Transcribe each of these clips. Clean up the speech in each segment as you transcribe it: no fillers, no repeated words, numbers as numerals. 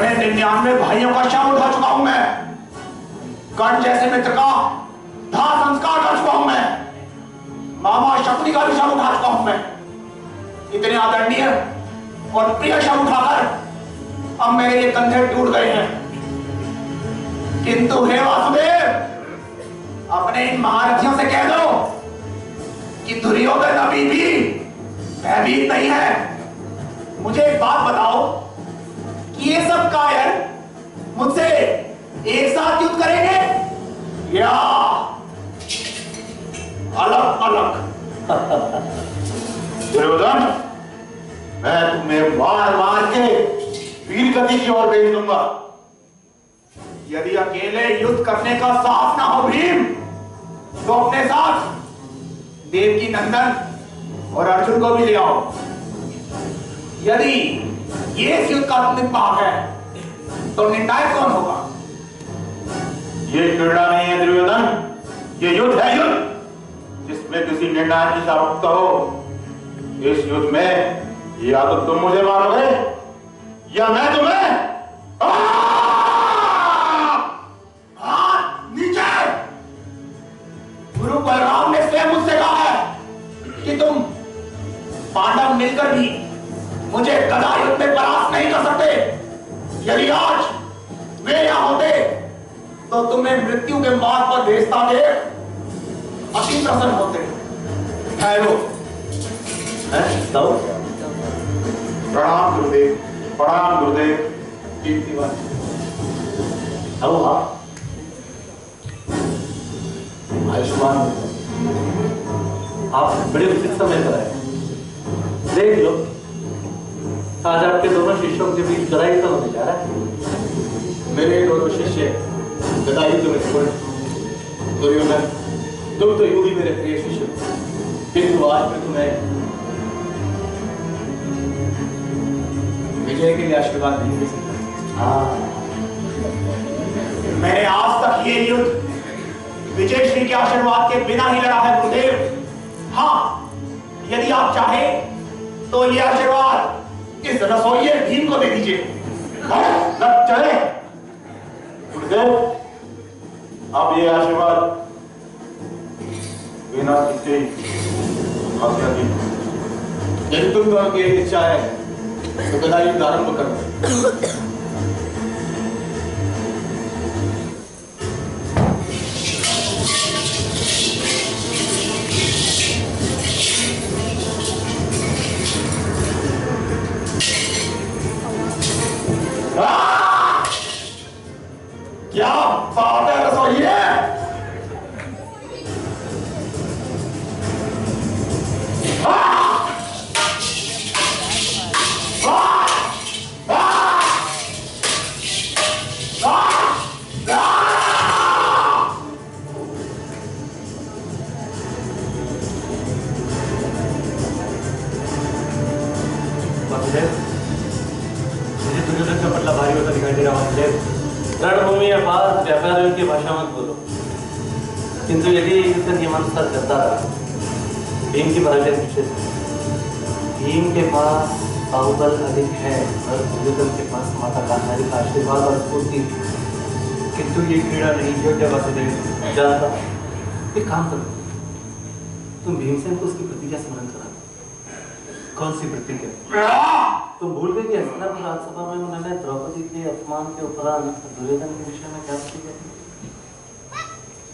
अपने 99 भाइयों का शव उठा चुका हूं मैं। कर्ण जैसे मित्र का दाह संस्कार कर चुका हूं मैं। मामा शकुनी का भी शव उठा चुका हूं मैं। इतने आदरणीय और प्रिय शव उठाकर अब मेरे ये कंधे टूट गए हैं। किंतु हे वासुदेव, अपने इन महारथियों से कह दो कि दुर्योधन अभी भी भयभीत नहीं है। मुझे एक बात बताओ कि ये सब कायर मुझसे एक साथ युद्ध करेंगे या अलग अलग? दुर्योधन, मैं तुम्हें मार मार के वीर गति की ओर भेज दूंगा। यदि अकेले युद्ध करने का साहस ना हो भीम, तो अपने साथ देवकी नंदन और अर्जुन को भी ले आओ। यदि ये इस युद्ध का अंतिम भाग है तो निर्णायक कौन होगा? ये क्रीड़ा नहीं है दुर्योधन, ये युद्ध है, युद्ध जिसमें किसी निर्णायक की आवश्यकता हो। इस युद्ध में या तो तुम मुझे मारोगे या मैं तुम्हें। नीचे! गुरु बलराम ने स्वयं मुझसे कहा है कि तुम पांडव मिलकर भी मुझे गदा युद्ध में परास्त नहीं कर सकते। यदि आज वे यहां होते तो तुम्हें मृत्यु के मार्ग पर भेजता देख अति प्रसन्न होते। प्रणाम गुरुदेव, प्रणाम गुरुदेव। आयुष्मान, आप बड़े उचित समय पर आए। देख लो, आज आपके दोनों शिष्यों के बीच गदा युद्ध होने जा रहा है। मेरे दोनों शिष्य गदा युद्ध में स्वर्ण। दुर्योधन, तुम तो यूं ही मेरे प्रिय शिष्य, किंतु आज मैं तुम्हें विजय के लिए आशीर्वाद नहीं दे सकता। मैंने आज तक ये युद्ध विजय श्री के आशीर्वाद के बिना ही लड़ा है गुरुदेव। हाँ, यदि आप चाहें तो ये आशीर्वाद इस रसोइये भीम को दे दीजिए। चले गुरुदेव, अब ये आशीर्वाद बिना किसी आज्ञा की। यदि तुम दोनों की इच्छा है तो गदा युद्ध आरंभ करो। क्या बात है रसोइये? मुझे दुर्योधन का पटला भारी होता दिखाई दे रहा है। रणभूमि या पास व्यापारियों की भाषा मत बोलो। किंतु यदि युद्ध नियमानुसार करता रहा, भीम की पराजय निश्चित है। भीम के पास बाहुबल अधिक है और दुर्योधन के पास माता गांधारी का आशीर्वाद और स्फूर्ति। किंतु ये क्रीड़ा नहीं योग्य वासुदेव जानता। एक काम करो, तुम भीमसेन को उसकी प्रतिज्ञा स्मरण करा। कौन सी प्रतिज्ञा? तुम भूल गए कि हस्तिनापुर राज्यसभा में उन्होंने द्रौपदी के अपमान के उपरांत दुर्योधन के विषय में क्या प्रतिज्ञा दी?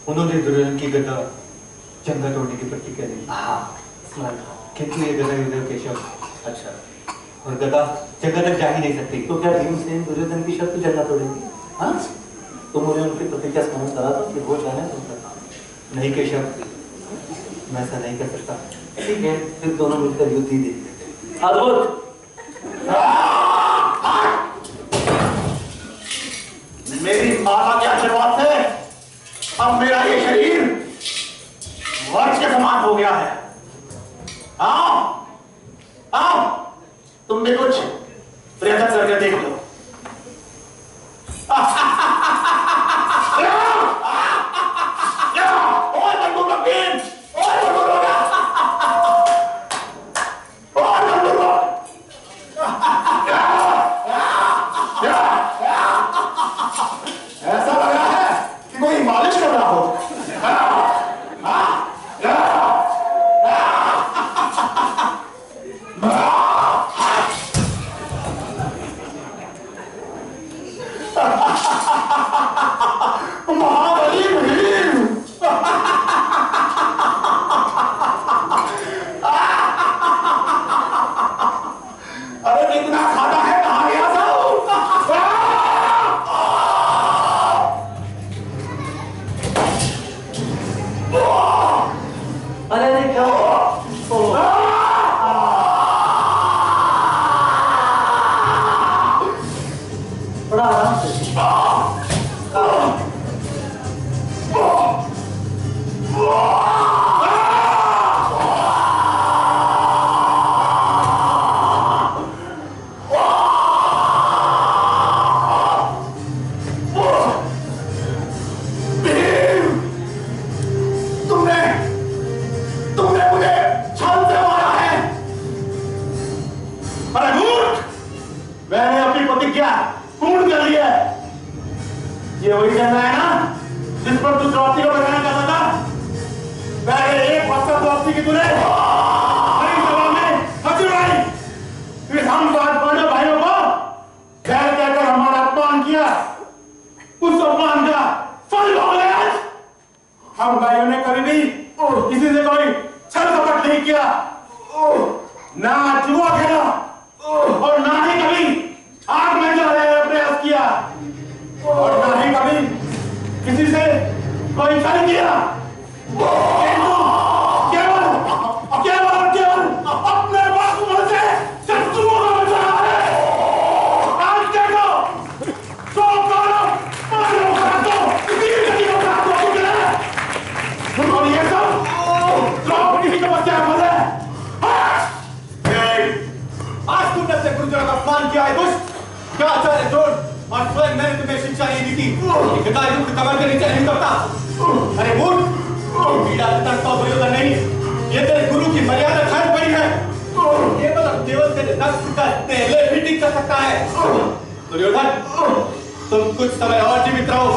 उन्होंने दुर्योधन की गदा जंगा तोड़ने की प्रतिज्ञा दी। हाँ, स्मरण। किंतु ये गदा युद्धेव केशव। अच्छा, और गदा जंगा तक जा ही नहीं सकती। तो क्या भीमसेन दुर्योधन की शर्त जंगा तोड़ेंगे? हाँ, तो मुझे उनकी प्रतिज्ञा स्मरण करा दो कि वो जाने उनका। नहीं केशव, मैं ऐसा नहीं कर सकता। ठीक है, फिर दोनों मिलकर युद्ध ही देखते। अद्भुत। मेरी माता के आशीर्वाद से अब मेरा ये शरीर वर्ष के समान हो गया है। आओ, आओ, तुम भी कुछ प्रयत्न करके देख लो। महाबली भीम। अरे कितना खाता है, कहाँ गया सब? अरे क्या बड़ा आराम से। ये वही झंडा है ना जिस पर तू द्रौपदी को बचाना चाहता था? पहले एक वस्त्र द्रौपदी की तूने बड़ी सभा में हंसी उड़ाई, फिर हम पांडव भाइयों को खैर कहकर हमारा अपमान किया। उस अपमान का फल भोग ले आज। हम भाइयों ने कभी भी किसी से कोई छल कपट नहीं किया, ना जुआ खेला और ना ही कभी आग में जलाने का प्रयास किया, और ना ही कभी किसी से कोई छल किया। केवल केवल केवल अपने बातों से शत्रुओं को बचाना है। आज देखो तो पांडवों का तो इसी गति को प्राप्त हो चुके हैं, और ये सब द्रौपदी की तपस्या का फल है। आज तुमने अपने गुरुजनों का अपमान किया है दुष्ट। क्या आचार्य द्रोण और स्वयं मैंने तुम्हें शिक्षा नहीं दी थी कि गदा युद्ध कमर के नीचे नहीं करता। अरे मूर्ख, पीड़ा तड़पा दुर्योधन नहीं, ये तेरे गुरु की मर्यादा खर्च पड़ी है। केवल केवल तेरे रक्त का तेले भी टिक कर सकता है। दुर्योधन, तुम कुछ समय और जीवित रहो।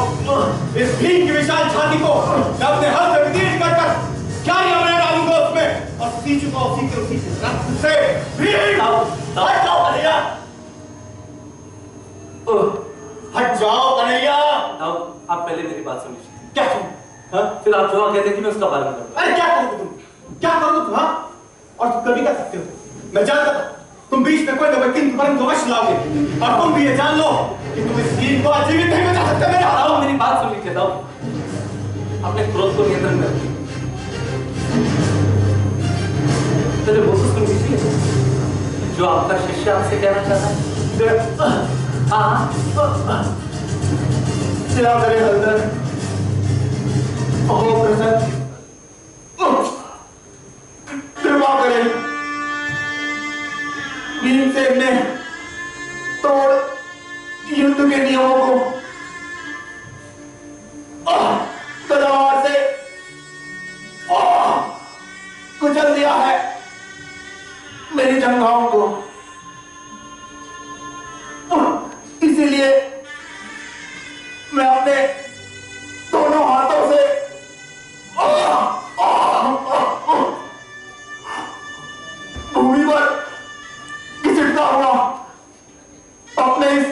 इस भीम की विशाल छाती को अपने हाथ में विदीर्ण कर क्या मैं डालूंगा उसमें, और सींचू को उसी के रक्त से भीम। हट जाओ कन्हैया, हट जाओ कन्हैया। आप पहले मेरी बात समझिए। क्या तुम? हाँ? फिर आप जो कहते हैं कि मैं उसका पालन करूं। अरे क्या करोगे तुम? क्या करोगे तुम? हाँ? और तुम कभी कर सकते हो? मैं जानता था तुम बीच में कोई न कोई किंतु परंतु अवश्य लाओगे, और तुम भी ये जान लो कि तुम इस भीम को आजीवित नहीं बचा सकते। मेरे हाथों मेरी बात सुन लीजिए दाऊ, अपने क्रोध को नियंत्रण में रखिए। पहले वो सुन लीजिए जो आपका शिष्य आपसे कहना चाहता है। हाँ, क्या करे हलदर, हो प्रसन्न, कृपा करे। भीमसेन ने तोड़ युद्ध के नियमों को तलवार से कुचल दिया है मेरी जंघाओं को। इसीलिए मैं अपने दोनों हाथों से भूमि पर घिसटता हुआ अपने इस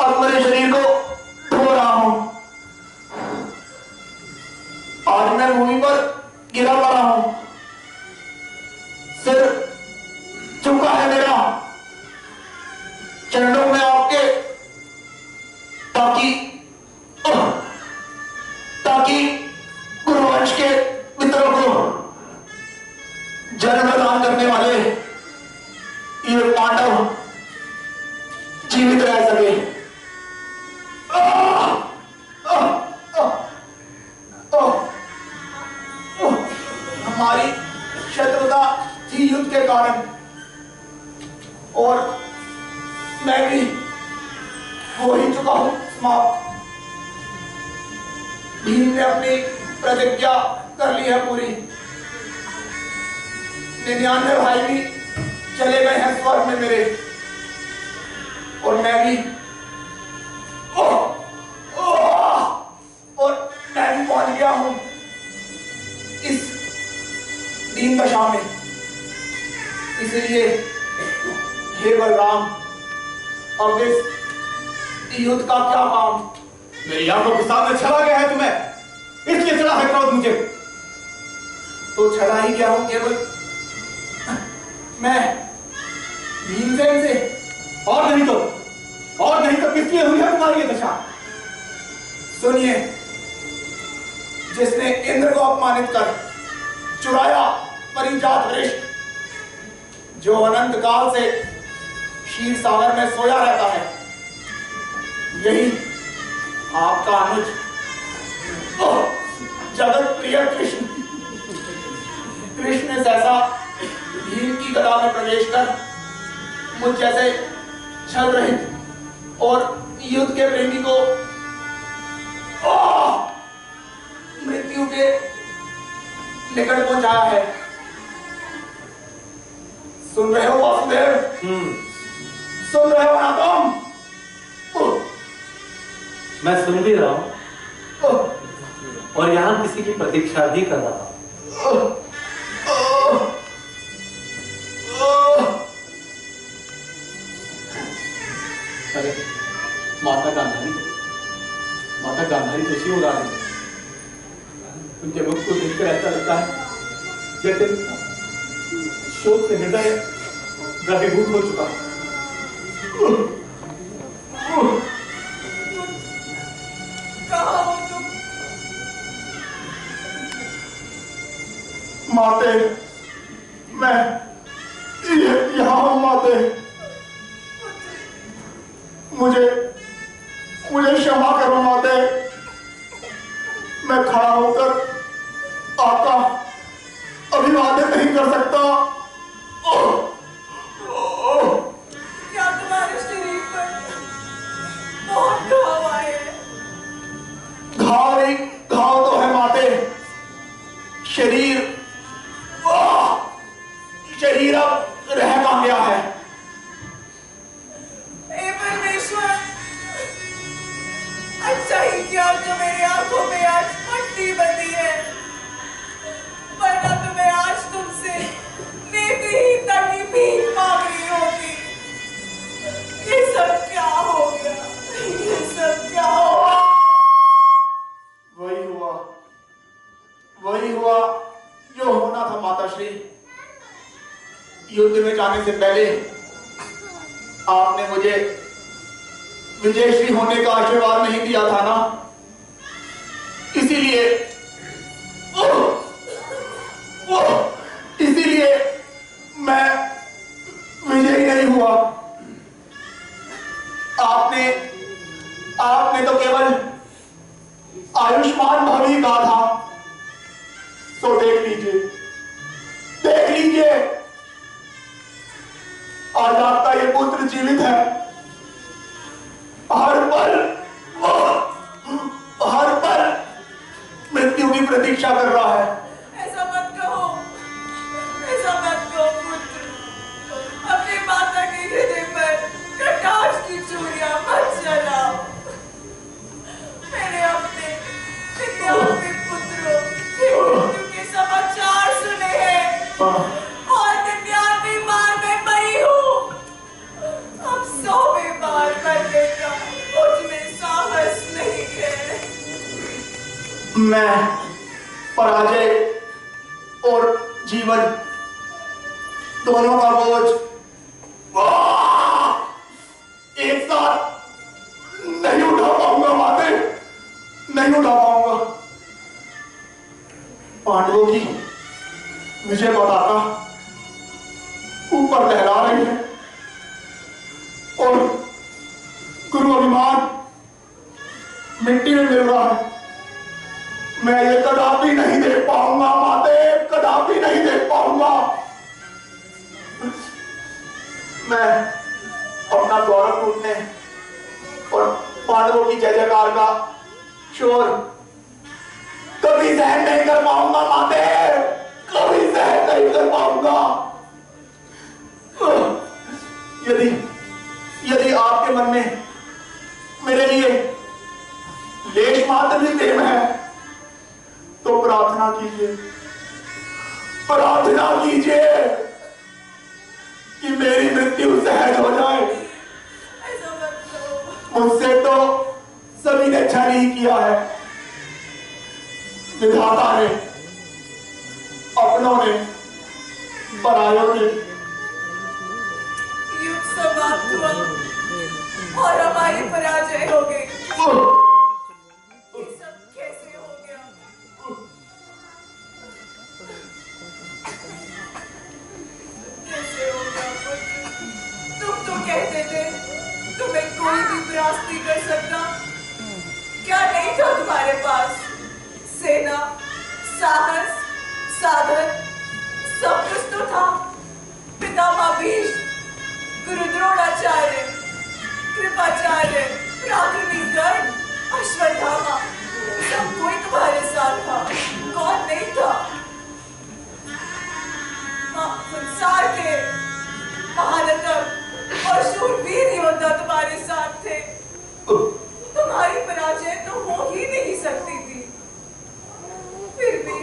अधमरे शरीर को धो रहा हूं। आज मैं भूमि पर गिरा पड़ा हूं, सिर झुका है मेरा चरणों में आपके, ताकि गुरुवंश के मित्रों को जन्म प्रदान करने वाले ये पांडव जीवित रह सके। हमारी शत्रुता थी युद्ध के कारण, और मैं भी हो ही चुका हूं समाप्त। भीम ने अपनी प्रतिज्ञा कर ली है पूरी। 99 भाई भी चले गए हैं स्वर्ग में मेरे, और मैं भी पहुंच गया हूं इस दीन दशा में। इसीलिए हे बलराम, अब इस युद्ध का क्या काम? मेरी आंखों के सामने छला गया है तुम्हें, इसलिए चढ़ा है क्रोध मुझे। तो छला ही क्या हूं केवल मैं भीमसेन से? और नहीं तो किस लिए हुई है तुम्हारी ये दशा? सुनिए, जिसने इंद्र को अपमानित कर चुराया परिजात वृक्ष, जो अनंत काल से क्षीर सागर में सोया रहता है, यही आपका अनुज जगत प्रिय कृष्ण सहसा भीम की गदा में प्रवेश कर मुझ जैसे छल रहित और युद्ध के प्रेमी को मृत्यु के निकट पहुंचाया है। सुन रहे हो वासुदेव? सुन रहे हो ना तुम? मैं सुन भी रहा हूं और यहां किसी की प्रतीक्षा भी कर रहा हूं। अरे माता गांधारी जैसी हो रही है। उनके मुख को देखकर ऐसा लगता है जैसे शोक से हृदय द्रवीभूत हो चुका। माते, मैं यहां हूं माते। मुझे क्षमा करो माते। मैं खड़ा होकर आपका अभिवादन नहीं कर सकता। क्या तुम्हारे शरीर पर बहुत घाव आए? घाव तो है माते। शरीर अब रह कहां गया है? परमेश्वर, अच्छा ही क्या जो मेरी आंखों में आज पट्टी बंधी है, वरना तो मैं आज तुमसे नेत्र ही तड़ी भीख मांग रही होती। ये सब क्या हो गया? ये सब क्या हुआ? वही हुआ जो होना था माताश्री। युद्ध में जाने से पहले आपने मुझे विजयश्री होने का आशीर्वाद नहीं दिया था ना, इसीलिए मैं विजयी नहीं हुआ। आपने तो केवल आयुष्मान भव ही कहा था। तो देख लीजिए आज आपका ये पुत्र जीवित है। हर पल मृत्यु की प्रतीक्षा कर रहा है। ऐसा मत कहो पुत्र। अपने माता के हृदय पर कटाक्ष की चूड़ियां मत जलाओ। मैंने अपने पुत्रों के मृत्यु के समाचार सुने हैं और 99 बार मैं मरी हूँ। अब 100वें बार मरने का मुझ में साहस नहीं है। मैं पराजय और जीवन दोनों का बोझ एक साथ नहीं उठा पाऊंगा माते, नहीं उठा पाऊंगा। पांडवों की विजय पताका ऊपर लहरा रही है और गुरु अभिमान मिट्टी में मिल रहा है। मैं ये कदापि नहीं देख पाऊंगा माते, कदापि नहीं देख पाऊंगा। मैं अपना गौरव लूटने और पांडवों की जय जयकार का शोर कभी सहन नहीं कर पाऊंगा माते, कभी सहन नहीं कर पाऊंगा। यदि आपके मन में मेरे लिए लेश मात्र भी प्रेम है तो प्रार्थना कीजिए, प्रार्थना कीजिए। मुझसे तो सभी ने छल ही किया है। विधाता ने, अपनों ने, परायों ने। युद्ध समाप्त हुआ और हमारी पराजय हो गई। ये सब कैसे हो गया? कैसे हो गया पुत्र? तुम तो कहते थे तुम्हें कोई भी परास्त नहीं कर सकता। क्या नहीं था तुम्हारे पास? सेना, साहस, साधन, सब कुछ तो था। पितामह भीष्म, गुरु द्रोणाचार्य, कृपाचार्य, पराक्रमी कर्ण, अश्वत्थामा, सब कोई तुम्हारे साथ था। कौन नहीं था? संसार के महानतम और शूरवीर योद्धा तुम्हारे साथ थे। तुम्हारी पराजय तो हो ही नहीं सकती थी। फिर भी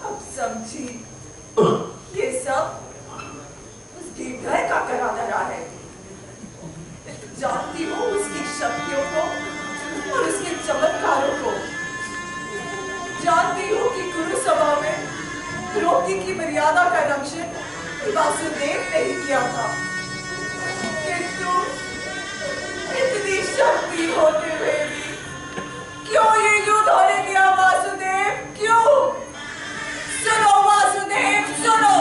अब समझी, ये सब उस गिरधर का करा धरा है। जानती हो उसकी शक्तियों को और उसके चमत्कारों को। जानती हो कि गुरु सभा में द्रौपदी की मर्यादा का रक्षण वासुदेव ने ही किया था। किंतु इतनी शक्ति होते हुए भी क्यों ये युद्ध होने दिया वासुदेव? क्यों? सुनो वासुदेव, सुनो,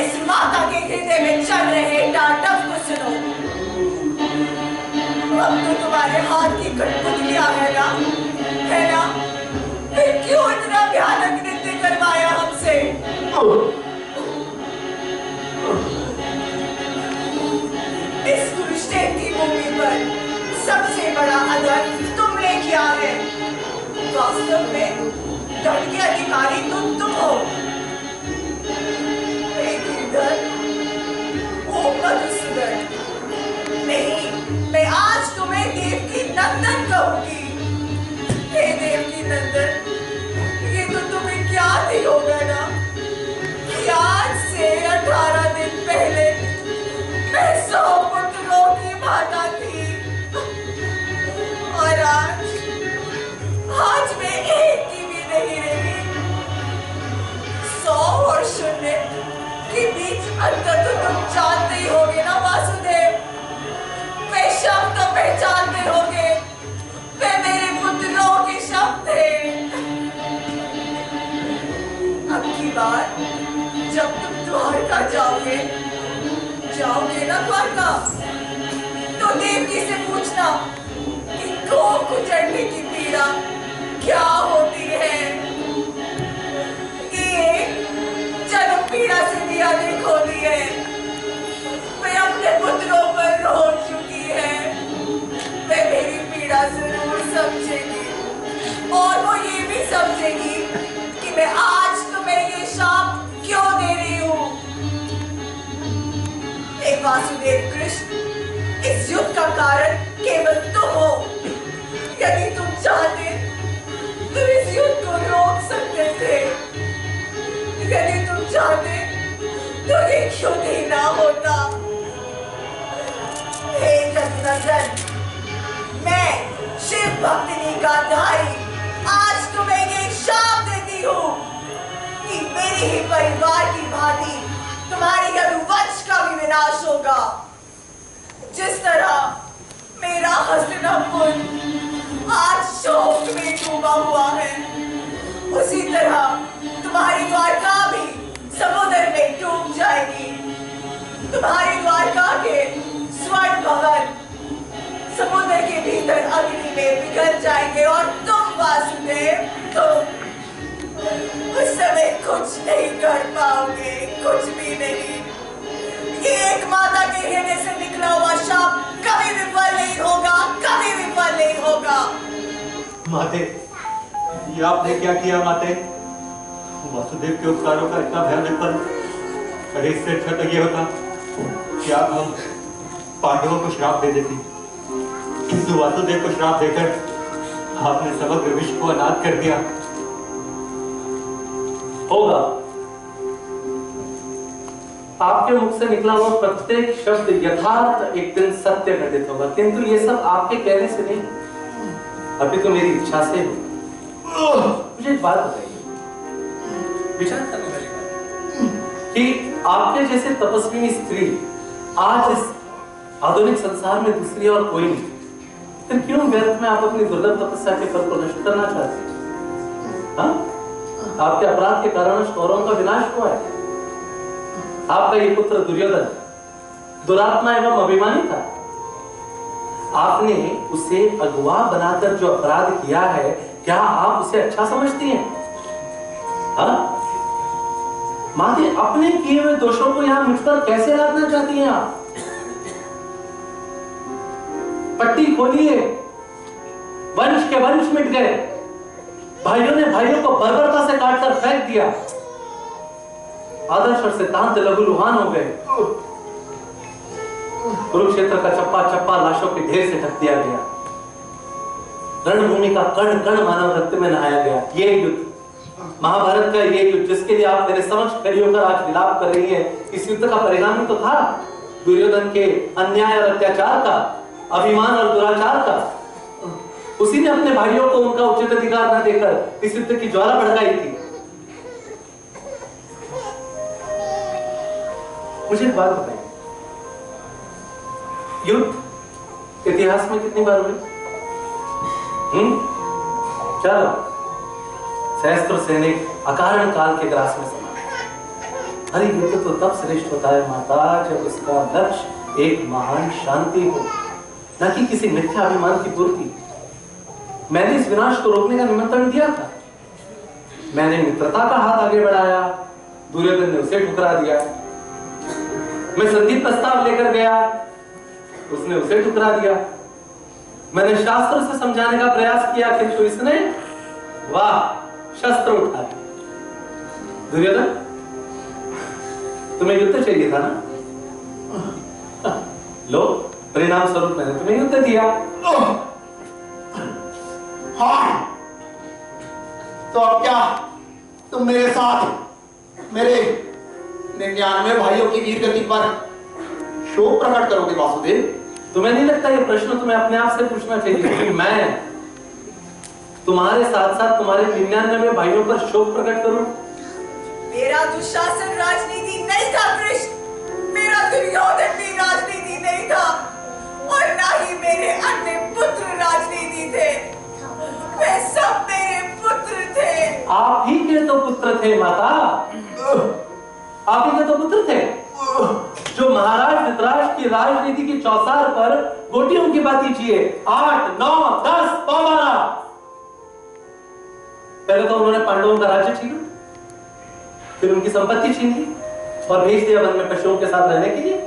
इस माता के हृदय में चल रहे टाटव को सुनो। अब तो तुम्हारे हाथ की कठपुतलियां है ना? फिर क्यों इतना भयानक नृत्य करवाया हमसे? इस कुरुक्षेत्र की भूमि पर सबसे बड़ा अधर्म तुमने किया है। वास्तव में दंड के अधिकारी तो तुम हो। ओ मधुसूदन, नहीं, मैं आज तुम्हें देवकी नंदन कहूंगी। हे देवकी नंदन, ये तो तुम्हें क्या नहीं होगा ना कि आज से 18 दिन पहले मैं 100 पुत्रों की माता थी और आज मैं एक की भी नहीं रही। 100 और 0 के बीच अंतर तो तुम जानते ही होगे ना वासुदेव। वे शब्द तो पहचानते होगे, वे मेरे पुत्रों के शब्द थे। अब की बार जब तुम द्वारका जाओगे ना द्वारका, तो देवकी से पूछना कि कोख उजड़ने की पीड़ा क्या होती है। एक जन्म पीड़ा से भी अधिक होती है। वे अपने पुत्रों पर रो चुकी है। वे मेरी पीड़ा जरूर समझेगी और वो ये भी समझेगी कि मैं आज तुम्हें ये शाप क्यों दे रही हूँ। वासुदेव कृष्ण, इस युद्ध का कारण केवल तुम हो। यदि तुम चाहते तो इस युद्ध को रोक सकते थे। यदि तुम चाहते तो ये युद्ध ही ना होता। हे जगन्नाथ, मैं शिव भक्तिनी का धारी आज तुम्हें ये शाप देती हूँ कि मेरे ही परिवार की भांति तुम्हारी यदुवंश का भी विनाश होगा। जिस तरह मेरा हस्तिनापुर आज शोक में डूबा हुआ है, उसी तरह तुम्हारी द्वारका भी समुद्र में डूब जाएगी। तुम्हारी द्वारका के स्वर्ण भवन समुद्र के भीतर अग्नि में पिघल जाएंगे और तुम वासुदेव, तुम उस समय कुछ नहीं कर पाओगे, कुछ भी नहीं। ये एक माता के हृदय से निकला हुआ शाप कभी विफल नहीं होगा, कभी विफल नहीं होगा। माते, ये आपने क्या किया माते? वासुदेव के उपकारों का इतना भयानक फल, अरे इससे अच्छा तो ये होता कि आप हम पांडवों को श्राप दे देती, किंतु वासुदेव को श्राप देकर आपने समग्र विश्व को अनाथ कर दिया। होगा, आपके मुख से निकला हुआ प्रत्येक शब्द यथार्थ एक दिन सत्य घटित होगा, किंतु ये सब आपके कहने से नहीं, अभी तो मेरी इच्छा से हो। मुझे एक बात बताइए, विचार करने वाली बात कि आपके जैसे तपस्विनी स्त्री आज इस आधुनिक संसार में दूसरी और कोई नहीं, फिर क्यों व्यर्थ में आप अपनी दुर्लभ तपस्या के फल को नष्ट करना चाहते हैं? हाँ? आपके अपराध के कारण कौरवों का विनाश हुआ है। आपका ये पुत्र दुर्योधन दुरात्मा एवं अभिमानी था। आपने उसे अगवा बनाकर जो अपराध किया है, क्या आप उसे अच्छा समझती हैं? हाँ? माते, अपने किए हुए दोषों को यहां मुझ पर कैसे लादना चाहती हैं आप? पट्टी खोलिए, वंश के वंश मिट गए, भाइयों ने भाइयों को बर्बरता से काटकर फेंक दिया, आदर्श और सिद्धांत लहूलुहान हो गए, कुरुक्षेत्र का चप्पा चप्पा लाशों के ढेर से ढक दिया गया, रणभूमि का कण कण मानव रक्त में नहाया गया। ये युद्ध, महाभारत का ये युद्ध जिसके लिए आप मेरे समक्ष खड़ी होकर आज विलाप कर रही हैं, इस युद्ध का परिणाम तो था दुर्योधन के अन्याय और अत्याचार का, अभिमान और दुराचार का। उसी ने अपने भाइयों को उनका उचित अधिकार न देकर इस युद्ध की ज्वाला भड़काई थी। मुझे एक बात बताइए, युद्ध इतिहास में कितनी बार हुए? चलो, सहस्त्र सैनिक अकारण काल के ग्रास में समा। अरे युद्ध तो तब श्रेष्ठ होता है माता, जब उसका लक्ष्य एक महान शांति हो, न कि किसी मिथ्या अभिमान की पूर्ति। मैंने इस विनाश को रोकने का निमंत्रण दिया था, मैंने मित्रता का हाथ आगे बढ़ाया, दुर्योधन ने उसे ठुकरा दिया। मैं संधि प्रस्ताव लेकर गया, उसने उसे ठुकरा दिया। मैंने शास्त्र से समझाने का प्रयास किया, किंतु इसने वाह शस्त्र उठा लिया। दुर्योधन, तुम्हें युद्ध चाहिए था ना? लो, परिणाम स्वरूप मैंने तुम्हें युद्ध दिया। हाँ, तो अब क्या तुम मेरे साथ मेरे 99 भाइयों की वीर गति पर शोक प्रकट करोगे वासुदेव? तुम्हें नहीं लगता ये प्रश्न तुम्हें अपने आप से पूछना चाहिए कि मैं तुम्हारे साथ साथ तुम्हारे 99 भाइयों पर शोक प्रकट करूं? मेरा दुशासन राजनीति नहीं था कृष्ण, मेरा दुर्योधन भी राजनीति नहीं था, और ना ही मेरे अन्य पुत्र राजनीति थे। वे सब मेरे पुत्र थे। आप ही के तो पुत्र थे माता, आप ही के तो पुत्र थे जो महाराज धृतराष्ट्र की राजनीति की चौसार पर गोटियों की बाती जिए। 8, 9, 10, 12। पहले तो उन्होंने पांडवों का राज्य छीना, फिर उनकी संपत्ति छीन ली और भेज दिया वन में पशुओं के साथ रहने के लिए।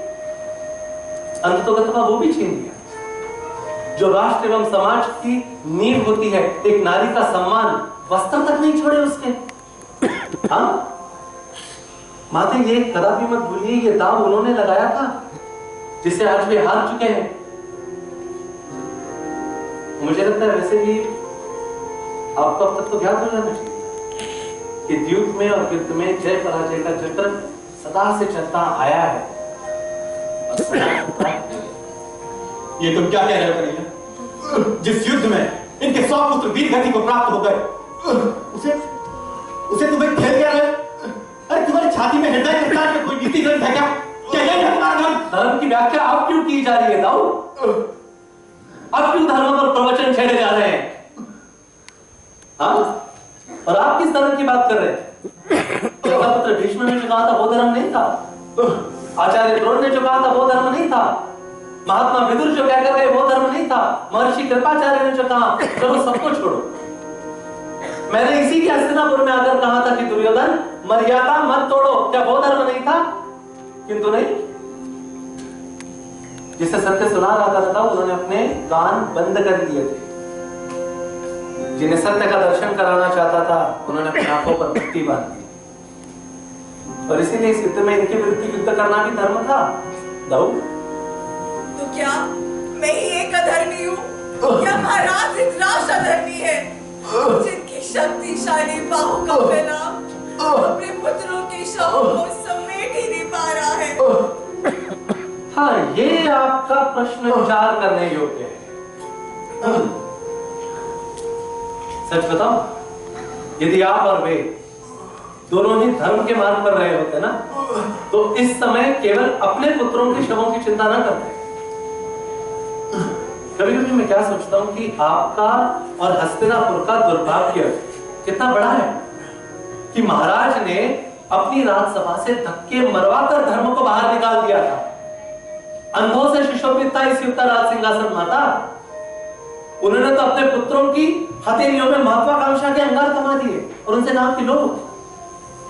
अंततोगत्वा वो भी छीन लिया जो राष्ट्र एवं समाज की नींव होती है। एक नारी का सम्मान, वस्त्र तक नहीं छोड़े उसके। हाँ माते, ये कदापि मत भूलिए, ये दाव उन्होंने लगाया था जिसे आज वे हार चुके हैं। मुझे लगता है वैसे भी आपको अब तक तो ध्यान हो जाना चाहिए कि द्यूत में और युद्ध में जय पराजय का चक्र सदा से चलता आया है। ये तुम क्या कह रहे हो कन्हैया? जिस युद्ध में इनके 100 पुत्र वीर गति को प्राप्त हो गए, उसे तुम्हें खेल क्या रहे? अरे तुम्हारी छाती में हृदय विस्तार में कोई नीति ग्रंथ है क्या? क्या यही है तुम्हारा धर्म? धर्म की व्याख्या आप क्यों की जा रही है दाऊ? अब क्यों धर्म पर प्रवचन छेड़े जा रहे हैं? हाँ? और आप किस धर्म की बात कर रहे हैं? पुत्र भीष्म ने जो कहा था वो धर्म नहीं था, आचार्य द्रोण ने जो कहा था वो धर्म नहीं था, महात्मा विदुर जो कहकर गए वो धर्म नहीं था, महर्षि कृपाचार्य ने जो कहा चलो सबको छोड़ो। मैंने इसी के हस्तिनापुर में आकर कहा था कि दुर्योधन मर्यादा मत तोड़ो, क्या वो धर्म नहीं था? किंतु नहीं, जिसे सत्य सुना रहा था उन्होंने अपने कान बंद कर लिए थे। जिन्हें सत्य का दर्शन कराना चाहता था उन्होंने अपनी आंखों पर पट्टी बांध दी। और इसीलिए इस युद्ध में इनके विरुद्ध युद्ध करना भी धर्म था। दाऊ, तो क्या मैं ही एक अधर्मी हूँ? क्या महाराज धृतराष्ट्र अधर्मी है जिनकी शक्तिशाली बाहु का फैलाव अपने पुत्रों के शवों को समेट ही नहीं पा रहा है? हाँ, ये आपका प्रश्न विचार करने योग्य है। सच बताओ, यदि आप और वे दोनों ही धर्म के मार्ग पर रहे होते ना, तो इस समय केवल अपने पुत्रों के शवों की चिंता न करते। कभी कभी मैं क्या सोचता हूं कि आपका और हस्तिनापुर का दुर्भाग्य कितना बड़ा है कि महाराज ने अपनी राजसभा से धक्के मरवाकर धर्म को बाहर निकाल दिया था। अंधों से सुशोभित था इस युग का राज सिंहासन माता। उन्होंने तो अपने पुत्रों की हथेलियों में महत्वाकांक्षा के अंगार थमा दिए और उनसे कहा कि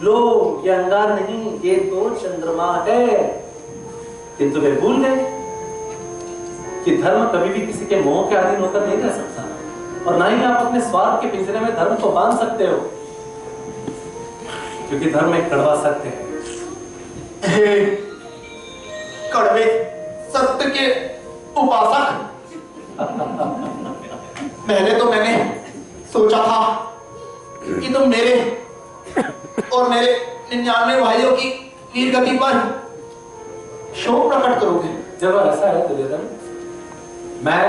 लो ये अंगार नहीं, ये तो चंद्रमा है। किंतु वे भूल गए कि धर्म कभी भी किसी के मोह के अधीन होकर नहीं रह सकता, और ना ही आप अपने स्वार्थ के पिंजरे में धर्म को बांध सकते हो, क्योंकि धर्म एक कड़वा सत्य है। कड़वे सत्य के उपासक, पहले तो मैंने सोचा था कि तुम मेरे और मेरे 99 भाइयों की वीर गति पर शोक प्रकट करोगे। जब ऐसा है दुर्योधन, मैं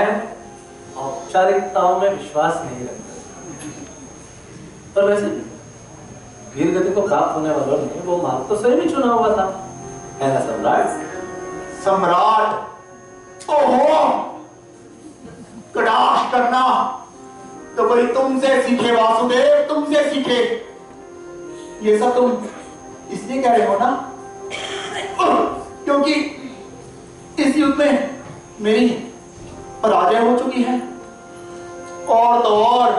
औपचारिकताओं में विश्वास नहीं रखता, पर वैसे वीर गति को प्राप्त होने वालों ने वो मार्ग तो स्वयं ही चुना हुआ था, है ना सम्राट? सम्राट ओहो, कटाक्ष करना तो कोई तुमसे सीखे वासुदेव, तुमसे सीखे। ये सब तुम इसलिए कह रहे हो ना क्योंकि इस युद्ध में मेरी पराजय हो चुकी है। और तो और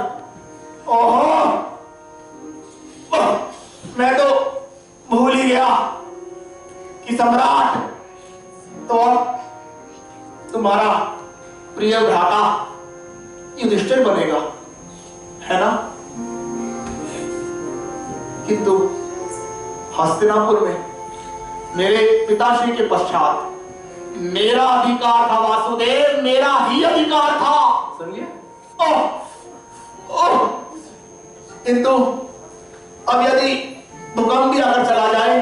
ओहो, मैं तो भूल ही गया कि सम्राट तो तुम्हारा प्रिय भ्राता युधिष्ठिर बनेगा, है ना? किंतु हस्तिनापुर में मेरे पिताश्री के पश्चात मेरा अधिकार था वासुदेव, मेरा ही अधिकार था, समझिए? किंतु अब यदि भूकंप भी अगर चला जाए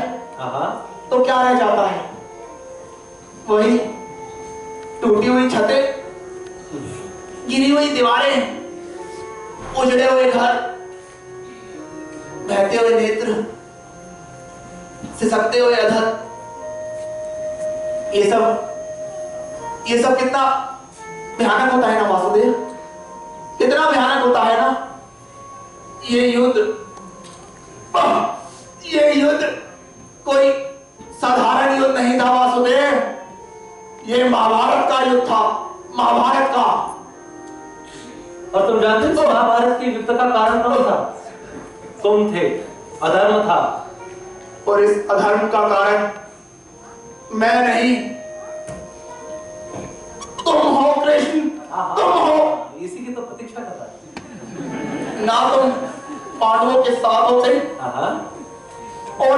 तो क्या रह जाता है? वही टूटी हुई छतें, गिरी हुई दीवारें, उजड़े हुए घर, बहते हुए नेत्र, सिसकते हुए अधर। ये सब कितना भयानक होता है ना वासुदेव, कितना भयानक होता है ना ये युद्ध कोई साधारण युद्ध नहीं था वासुदेव, ये महाभारत का युद्ध था, महाभारत का। और तुम जानते हो महाभारत के युद्ध का कारण कौन था? तुम थे, अधर्म था। और इस अधर्म का कारण मैं नहीं, तुम हो कृष्ण, तुम हो। इसी की तो प्रतीक्षा कर रहा है। ना तुम पांडवों के साथ होते और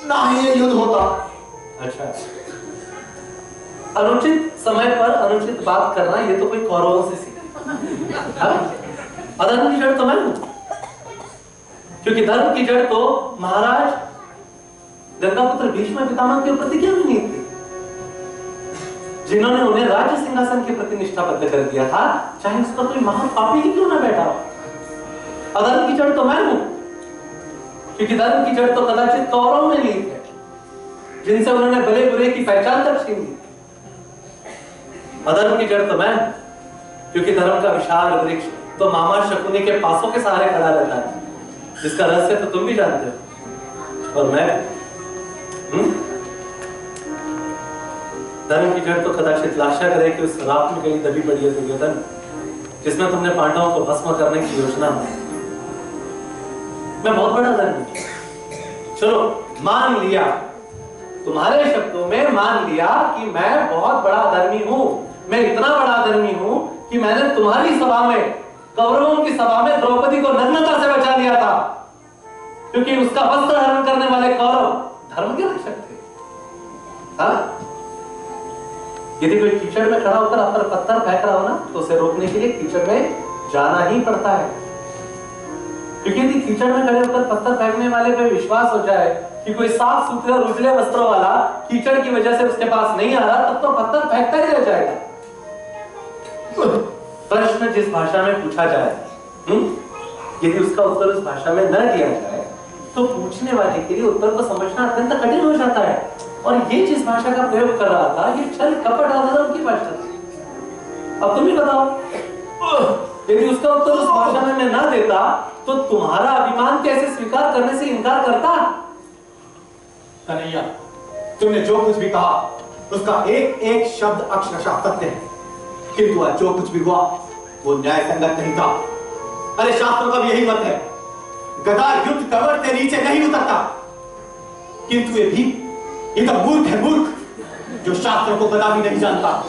ना ही ये युद्ध होता। अच्छा, अनुचित समय पर अनुचित बात करना ये तो कोई कौरवों से सीखा। अधर्म की जड़ तो मैं हूं, क्योंकि धर्म की जड़ तो महाराज गंगापुत्र भीष्म पितामह के प्रति क्या नहीं थी, जिन्होंने उन्हें राज्य सिंहासन के प्रति निष्ठाबद्ध कर दिया था, चाहे उस पर कोई महापापी ही क्यों ना बैठा हो। अधर्म की जड़ तो मैं हूं, क्योंकि धर्म की जड़ तो कदाचित कौरवों में नहीं थे, जिनसे उन्होंने भले बुरे की पहचान तक छीन ली। अधर्म की जड़ तो मैं, क्योंकि धर्म का विशाल वृक्ष तो मामा शकुनी के पासों के सहारे खड़ा रहता है, जिसका रहस्य तो तुम भी जानते हो। और मैं धर्म की जड़ तो कदाचित लाशा करे कि उस रात में कहीं दबी पड़ी है दुर्योधन, जिसमें तुमने पांडवों को भस्म करने की योजना बनाई। मैं बहुत बड़ा धर्मी, चलो मान लिया, तुम्हारे शब्दों में मान लिया कि मैं बहुत बड़ा धर्मी हूं। मैं इतना बड़ा धर्मी हूं कि मैंने तुम्हारी सभा में, कौरवों की सभा में द्रौपदी को नग्नता से बचा लिया था, क्योंकि उसका वस्त्र हरण करने वाले कौरव धर्म के रक्षक थे। यदि कोई कीचड़ में खड़ा होकर आप पर पत्थर फेंक रहा हो ना, तो उसे रोकने के लिए कीचड़ में जाना ही पड़ता है, क्योंकि यदि कीचड़ में खड़े होकर पत्थर फेंकने वाले पे विश्वास हो जाए कि कोई साफ सुथरे और उजले वस्त्रों वाला कीचड़ की वजह से उसके पास नहीं आ रहा, तब तो पत्थर फेंकता ही रह जाएगा। प्रश्न जिस भाषा में पूछा जाए, यदि उसका उत्तर उस भाषा में न दिया जाए तो पूछने वाले के लिए उत्तर को समझना अत्यंत कठिन हो जाता है। और ये जिस भाषा का प्रयोग कर रहा था, ये छल कपट आधार की भाषा थी। अब तुम ही बताओ, यदि उसका उत्तर उस भाषा में मैं ना देता तो तुम्हारा अभिमान कैसे स्वीकार करने से इनकार करता? कन्हैया, तुमने जो कुछ भी कहा उसका एक एक शब्द अक्षरशः सत्य है, किंतु आज जो कुछ भी हुआ वो न्याय संगत नहीं था। अरे शास्त्रों का भी यही मत है, गदा युद्ध कमर के नीचे नहीं उतरता। किंतु ये तो मूर्ख है, मूर्ख जो शास्त्रों को गदा भी नहीं जानता।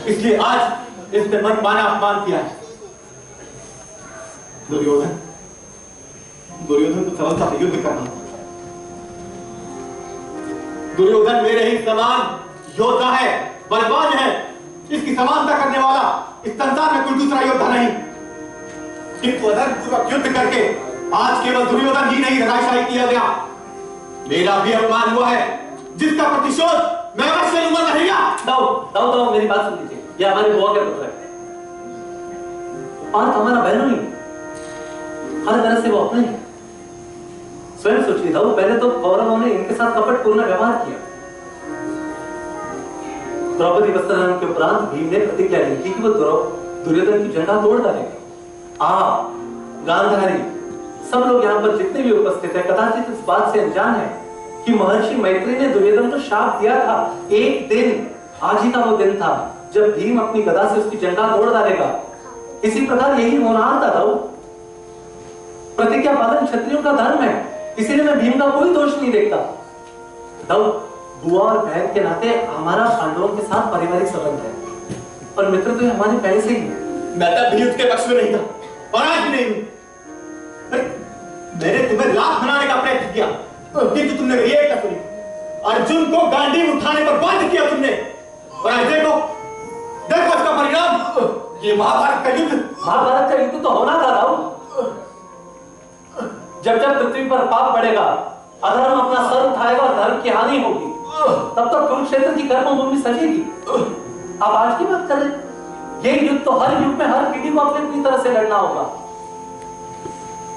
इसलिए आज इसने मनमाना अपमान किया है। दुर्योधन तो सरलता से युद्ध करना। दुर्योधन मेरे ही समान योद्धा है, बलवान है। इसकी समानता करने वाला इस संसार में कोई दूसरा योद्धा नहीं। किंतु अधर्मपूर्वक युद्ध करके आज केवल दुर्योधन ही नहीं धराशायी किया गया, मेरा भी अपमान हुआ है, जिसका प्रतिशोध मैं अवश्य लूंगा। कन्हैया, दाऊ मेरी बात सुन लीजिए। ये हमारे बुआ के पुत्र है और हमारा बहनों ही, हर तरह से वो अपने ही। स्वयं सोचिए दाऊ, पहले तो कौरवों ने इनके साथ कपटपूर्ण व्यवहार किया। द्रौपदी वस्त्रहरण के उपरांत भीम ने प्रतिज्ञा ली थी कि वो दुर्योधन की झंडा तोड़ डालेगा। आप गांधारी सब लोग यहाँ पर जितने भी उपस्थित है कदाचित इस बात से अनजान है कि महर्षि मैत्री ने दुर्योधन को शाप दिया था। एक दिन, आज ही का वो दिन था जब भीम अपनी गदा से उसकी झंडा तोड़ डालेगा। इसी प्रकार यही होनहार था दाऊ। प्रतिज्ञा पालन क्षत्रियों का धर्म है, इसीलिए मैं भीम का कोई दोष नहीं देखता। दाऊ, बुआ और बहन के नाते हमारा पांडवों के साथ पारिवारिक संबंध है और मित्र तो हमारे पहले से ही। मैं तब भी युद्ध के पक्ष में नहीं था और आज भी नहीं हूं। मैंने तुम्हें लाख बनाने का प्रयत्न किया, किंतु तुमने मेरी एक न सुनी। अर्जुन को गांडीव उठाने पर बाध्य किया तुमने, और आज देखो इसका परिणाम। ये महाभारत का युद्ध तो होना था दाऊ। जब पृथ्वी पर पाप बढ़ेगा, अधर्म अपना सर उठाएगा और धर्म की हानि होगी, तब तक कुरुक्षेत्र की कर्मभूमि सजेगी। आप आज की बात करें, ये युद्ध तो हर युग में हर पीढ़ी को अपनी तरह से लड़ना होगा।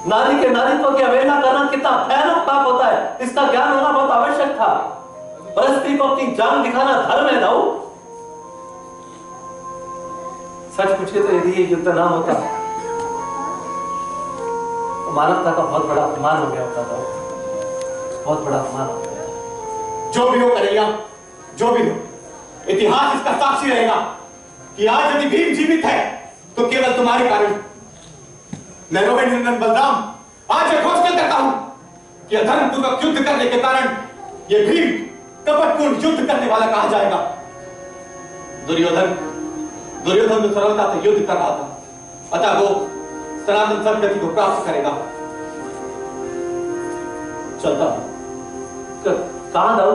नारी के नारीत्व की अवहेलना करना कितना भयानक पाप होता है, इसका ज्ञान होना बहुत आवश्यक था। पर स्त्री को अपनी जान दिखाना धर्म है दाऊ। सच पूछे तो यदि ये युद्ध ना होता तो मानवता का बहुत बड़ा अपमान हो गया होता दाऊ, बहुत बड़ा अपमान हो गया। जो भी हो कन्हैया, जो भी हो, इतिहास इसका साक्षी रहेगा कि आज यदि भीम जीवित है तो केवल तुम्हारे कारण। मैं रोहिणी नंदन बलराम आज यह घोषणा करता हूं कि अधर्मपूर्वक युद्ध करने के कारण यह भीम कपटपूर्ण युद्ध करने वाला कहा जाएगा। दुर्योधन तो सरलता से युद्ध कर रहा था, अतः वो सनातन सदगति को प्राप्त करेगा। चलता हूं। कहां दाऊ?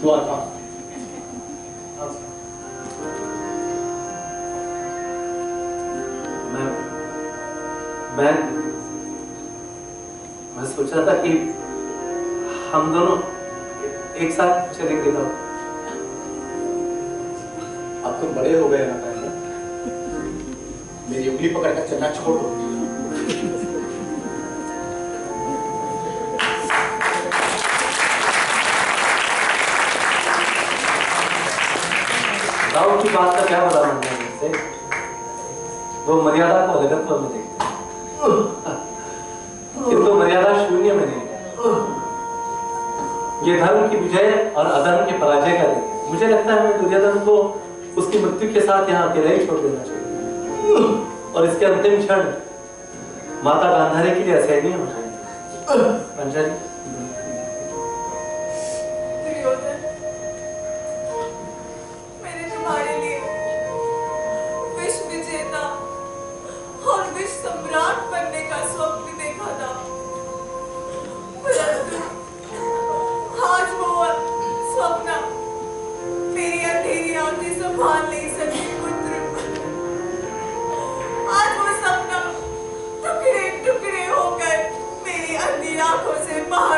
द्वारका। मैं सोच रहा था कि हम दोनों एक साथ चलेंगे दाऊ। अब तुम बड़े हो गए ना कन्हैया, मेरी उंगली पकड़कर चलना छोड़ो। दाऊ की बात का क्या बता मुझसे? वो मर्यादा को अलगत्व में देखते, किंतु मर्यादा शून्य में नहीं। ये धर्म की विजय और अधर्म के पराजय का दिन है। मुझे लगता है मैं दुर्योधन को उसकी मृत्यु के साथ यहाँ अकेले ही छोड़ देना चाहिए और इसके अंतिम क्षण माता गांधारी के लिए असहनीय हो जाएगी। अंजलि, मैंने तुम्हारे लिए विश्व विजेता और विश्व सम्राट बनने का स्वप्न देखा था, परंतु आज वो स्वप्न मेरी अंधेरी आंखें संभाल नहीं सकी। पुत्र, आज वो सपना टुकड़े टुकड़े होकर मेरी अंधी आंखों से बाहर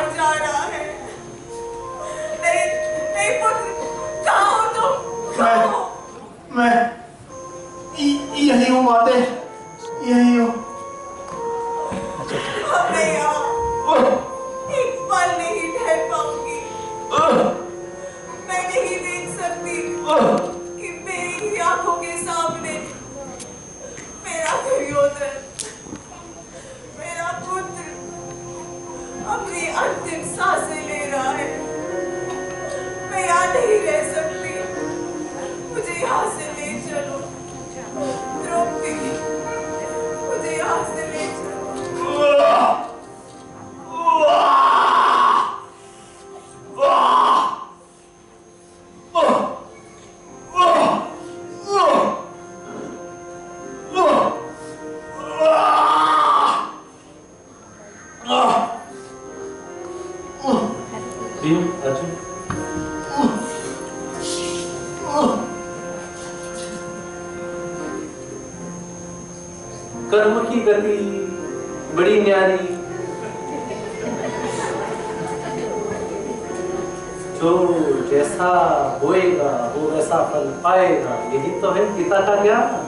कि मेरी ही आंखों के सामने मेरा दुर्योधन, मेरा पुत्र अपनी अंतिम सांसें ले रहा है। मैं यहाँ नहीं रह सकती, मुझे यहाँ से ले चलो। द्रौपदी, मुझे यहाँ से ले चलो। कर्म की गति बड़ी न्यारी, जो जैसा होएगा वो वैसा फल पाएगा, यही तो है पिता का ज्ञान।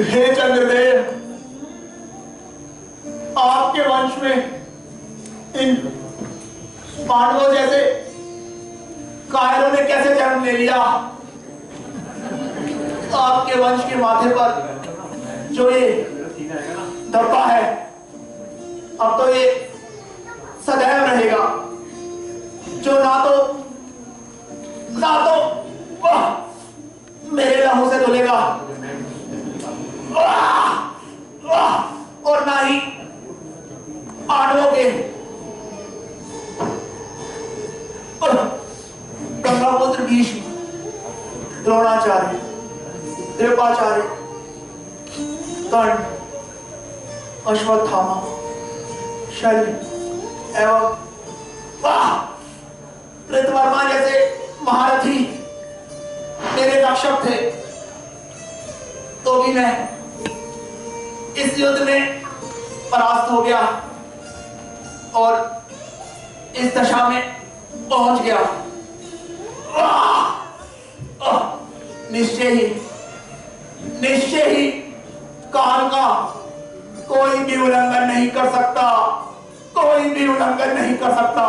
हे चंद्रदेव, आपके वंश में इन पांडवों जैसे कायरों ने कैसे जन्म ले लिया? आपके वंश के माथे पर जो ये धब्बा है, अब तो ये सदैव रहेगा, जो ना तो मेरे लहू से धुलेगा और ना ही पांडवों के। गंगापुत्र भीष्म, द्रोणाचार्य, कृपाचार्य, कर्ण, अश्वत्थामा, शल्य एवं कृतवर्मा जैसे महारथी मेरे रक्षक थे, तो भी मैं इस युद्ध में परास्त हो गया और इस दशा में पहुंच गया। निश्चय ही काल का कोई भी उल्लंघन नहीं कर सकता, कोई भी उल्लंघन नहीं कर सकता।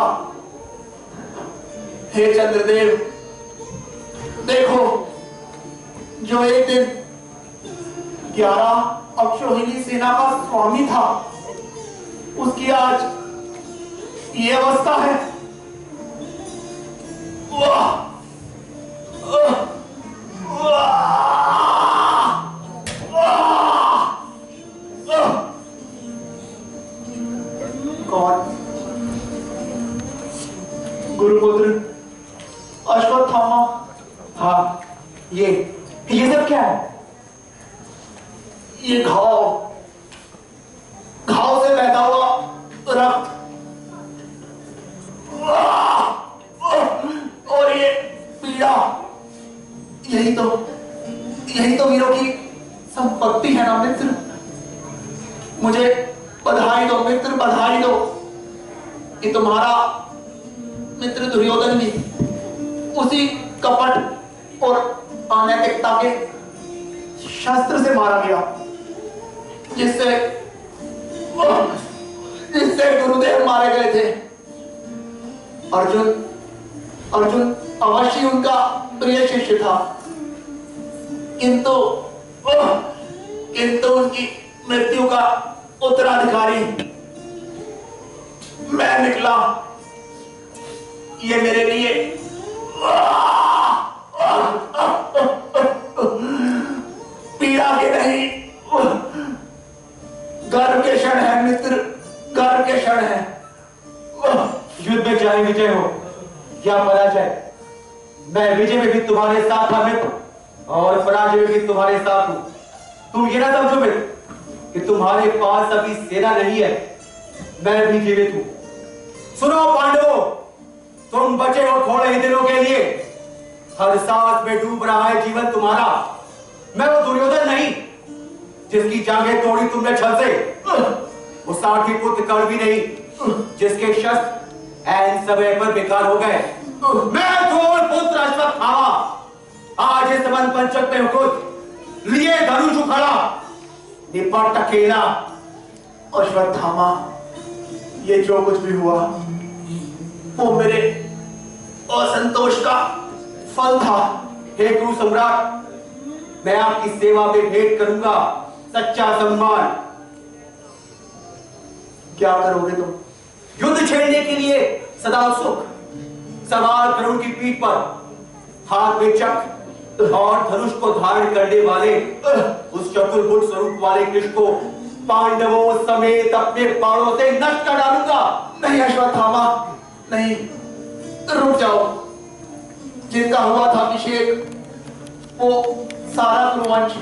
हे चंद्रदेव, देखो, जो एक दिन 11 अक्षौहिणी सेना का स्वामी था, उसकी आज ये अवस्था है। कौन? गुरुपुत्र अश्वत्थामा। हाँ, ये सब क्या है? ये घाव से बहता हुआ रक्त और ये पीड़ा, यही तो वीरों की संपत्ति है ना मित्र। मुझे बधाई दो मित्र, बधाई दो कि तुम्हारा मित्र दुर्योधन भी उसी कपट और अनैतिकता के शस्त्र से मारा गया जिससे गुरुदेव मारे गए थे। अर्जुन अवश्य उनका प्रिय शिष्य था, किंतु उनकी मृत्यु का उत्तराधिकारी मैं निकला। ये मेरे लिए पीड़ा के नहीं, गर्व के क्षण है मित्र, गर्व के क्षण है। युद्ध में चाहे विजय हो या पराजय, मैं विजय में भी तुम्हारे साथ था मित्र, और पराजय में भी तुम्हारे साथ हूं। तुम ये ना समझो मित्र कि तुम्हारे पास अभी सेना नहीं है, मैं भी जीवित हूं। सुनो पांडवों, तुम बचे हो थोड़े ही दिनों के लिए, हर सांस में डूब रहा है जीवन तुम्हारा। मैं वो दुर्योधन नहीं जिसकी जांघें तोड़ी तुमने छल से, वो सारथी पुत्र कर्ण भी नहीं जिसके शस्त्र ऐन समय पर बेकार हो गए। मैं द्रोण पुत्र अश्वत्थामा आज इस वन पंचक में खुद लिए धनुष उखड़ा, निपट अकेला। अश्वत्थामा, ये जो कुछ भी हुआ वो मेरे असंतोष का फल था। हे कुरु सम्राट, मैं आपकी सेवा में भेंट करूंगा सच्चा सम्मान। क्या करोगे तुम? युद्ध छेड़ने के लिए सदा उत्सुक, सवार गरुड़ की पीठ पर, हाथ में चक्र और धनुष को धारण करने वाले उस चतुर्भुज स्वरूप वाले कृष्ण को पांडवों समेत अपने बाणों से नष्ट कर डालूंगा। नहीं अश्वत्थामा, नहीं, रुक जाओ। जिनका हुआ था अभिषेक, वो सारा कुरुवंश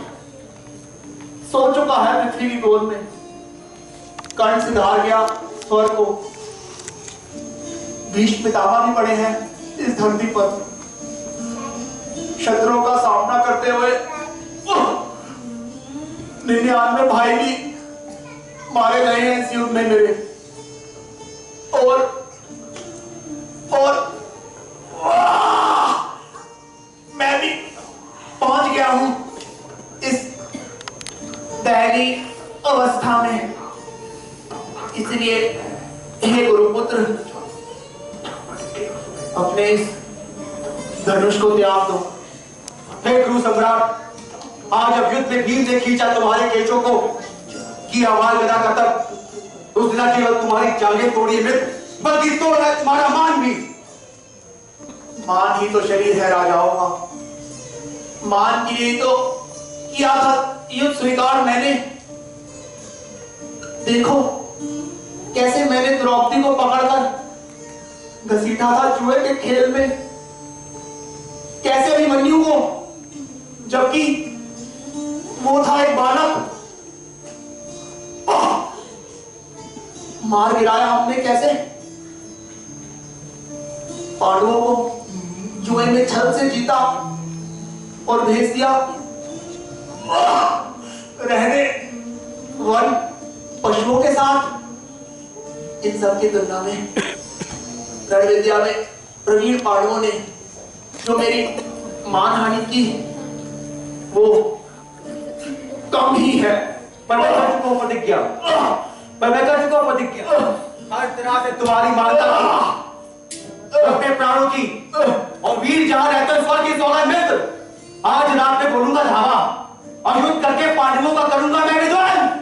सो चुका है पृथ्वी की गोद में। कर्ण सिधार गया स्वर्ग को। भीष्म पितामह भी पड़े हैं इस धरती पर। शत्रुओं का सामना करते हुए 99 भाई भी मारे गए हैं इस युद्ध में मेरे। और मैं भी पहुंच गया हूं इस दयनीय अवस्था में। इसलिए हे गुरुपुत्र, अपने इस धनुष को त्याग दो। हे गुरु सम्राट, आज अब युद्ध में भीम ने खींचा तुम्हारे केशों को, किया वाल गदा का तब, उस दिन केवल तुम्हारी जांघें तोड़ी मित्र, बल्कि तोड़ा है तुम्हारा मान भी। मान ही तो शरीर है राजाओं का। मान के लिए तो किया था युद्ध स्वीकार मैंने। देखो कैसे मैंने द्रौपदी को पकड़कर घसीटा था जुए के खेल में, कैसे अभिमन्यु को, जबकि वो था एक बालक। मार गिराया हमने कैसे। पांडवों को जुए में छल से जीता और भेज दिया रहने वन पशुओं के साथ। इन सब की तुलना में रण विद्या में प्रवीण पांडवों ने जो मेरी मानहानि की, वो कम ही है। पर मैं कर चुका हूं प्रतिज्ञा, हर तरह से तुम्हारी मानता अपने प्राणों की, और वीर जहां रहते स्वर्ग की सौगात मित्र। आज रात में बोलूंगा धावा और युद्ध करके पांडवों का करूंगा मैं विद्वान।